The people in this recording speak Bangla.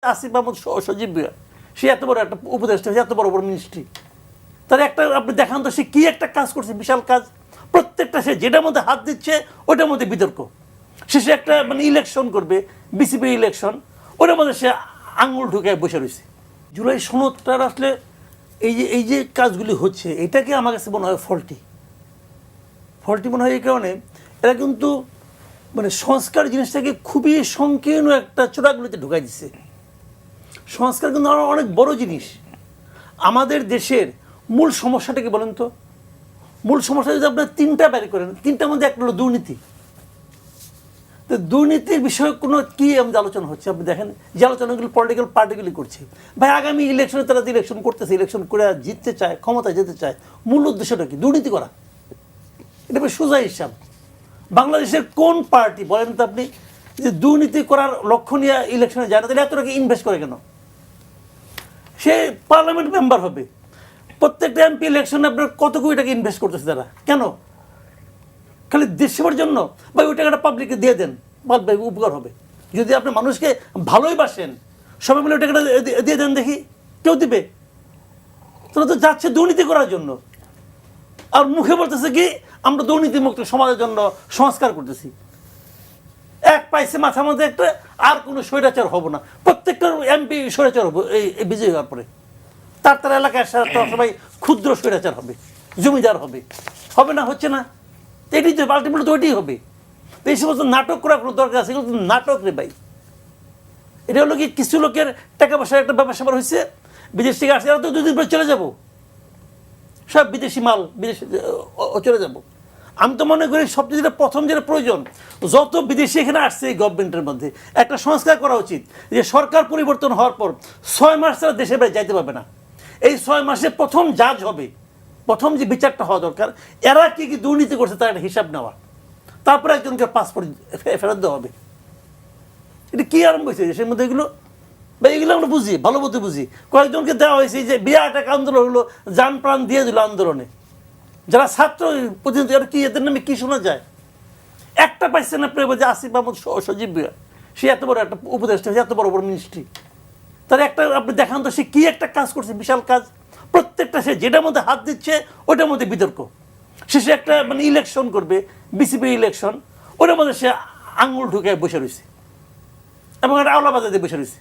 আসিফ মাহমুদ সজীব ভুঁইয়া, সে এত বড় একটা উপদেষ্টা, এত বড় বড় মিনিস্ট্রি, তার একটা আপনি দেখান তো সে কি একটা কাজ করছে, বিশাল কাজ। প্রত্যেকটা সে যেটার মধ্যে হাত দিচ্ছে ওটার মধ্যে বিতর্ক। শেষে একটা ইলেকশন করবে, বিসিবি ইলেকশন, ওটার মধ্যে সে আঙুল ঢুকায় বসে রয়েছে। জুলাই সনদটার আসলে এই যে কাজগুলি হচ্ছে, এটাকে আমার কাছে মনে হয় ফল্টি মনে হয় এই কারণে এরা কিন্তু সংস্কার জিনিসটাকে খুবই সংকীর্ণ একটা চোরাগুলিতে ঢুকাই দিচ্ছে। সংস্কার কিন্তু অনেক বড় জিনিস। আমাদের দেশের মূল সমস্যাটাকে বলেন তো, মূল সমস্যা যদি আপনার তিনটা বের করেন, তিনটার মধ্যে একটা হলো দুর্নীতি। তো দুর্নীতির বিষয়ে কোনো কী আমাদের আলোচনা হচ্ছে? আপনি দেখেন যে আলোচনাগুলো পলিটিক্যাল পার্টিগুলি করছে। ভাই আগামী ইলেকশনে তারা যে ইলেকশন করতেছে, ইলেকশন করে জিততে চায়, ক্ষমতায় যেতে চায়, মূল উদ্দেশ্যটা কি? দুর্নীতি করা। এটা বেশ সোজা হিসাব। বাংলাদেশের কোন পার্টি বলেন তো আপনি যে দুর্নীতি করার লক্ষ্য নিয়ে ইলেকশনে যায় না? তাহলে এত টাকা ইনভেস্ট করে কেন? সে পার্লামেন্ট মেম্বার হবে, প্রত্যেকটা এমপি ইলেকশনে আপনার কত কোটি টাকা ইনভেস্ট করতেছে তারা, কেন? খালি দেশ সেবার জন্য? ভাই ওই টাকাটা পাবলিককে দিয়ে দেন, ভাই উপকার হবে। যদি আপনি মানুষকে ভালোই বাসেন, সবাই মিলে ওই টাকাটা দিয়ে দেন, দেখি কেউ দিবে? তোরা তো যাচ্ছে দুর্নীতি করার জন্য, আর মুখে বলতেছে কি আমরা দুর্নীতিমুক্ত সমাজের জন্য সংস্কার করতেছি। এক পাইছে মাথার মধ্যে একটা, আর কোনো স্বৈরাচার হব না, প্রত্যেকটা এমপি স্বৈরাচার হবো এই বিজয়ী হওয়ার পরে। তার এলাকায় সবাই ক্ষুদ্র স্বৈরাচার হবে, জমিদার হবে, হবে না? হচ্ছে না? এটাই তো আলটিমেটলি তো ওইটাই হবে। তো এই সমস্ত নাটক করার কোনো দরকার আছে? এগুলো নাটক রে ভাই। এটা হলো কি কিছু লোকের টাকা পয়সার একটা ব্যাপার স্যাপার হয়েছে, বিদেশ থেকে আসছে, এরা তো দুদিন পরে চলে যাবো, সব বিদেশি মাল বিদেশে চলে যাব। আমি তো মনে করি সবচেয়ে যেটা প্রথম যেটা প্রয়োজন, যত বিদেশি এখানে আসছে এই গভর্নমেন্টের মধ্যে একটা সংস্কার করা উচিত, যে সরকার পরিবর্তন হওয়ার পর 6 মাস তারা দেশের বাইরে যাইতে পারবে না। এই 6 মাসে প্রথম জাজ হবে, প্রথম যে বিচারটা হওয়া দরকার, এরা কি কি দুর্নীতি করছে তার একটা হিসাব নেওয়া, তারপরে একজনকে পাসপোর্ট ফেরত দেওয়া হবে। এটা কী আরম্ভ হয়েছে দেশের মধ্যে এগুলো? বা এগুলো আমরা বুঝি, ভালো মতো বুঝি। কয়েকজনকে দেওয়া হয়েছে যে বিরাট এক আন্দোলন হলো, যান প্রাণ দিয়ে দিল আন্দোলনে, যারা ছাত্র প্রতিনিধি, আর কি এদের নামে কি শোনা যায়? একটা পাইছেন আপনি যে আসিফ মাহমুদ সজীব ভুঁইয়া, সে এত বড় একটা উপদেষ্টা, এত বড় বড় মিনিস্ট্রি, তার একটা আপনি দেখান তো সে কি একটা কাজ করছে, বিশাল কাজ। প্রত্যেকটা সে যেটার মধ্যে হাত দিচ্ছে ওটার মধ্যে বিতর্ক। শেষে একটা ইলেকশন করবে, বিসিবি ইলেকশন, ওটার মধ্যে সে আঙুল ঢুকায় বসে রয়েছে এবং একটা আওলা বাজাতে বসে রয়েছে।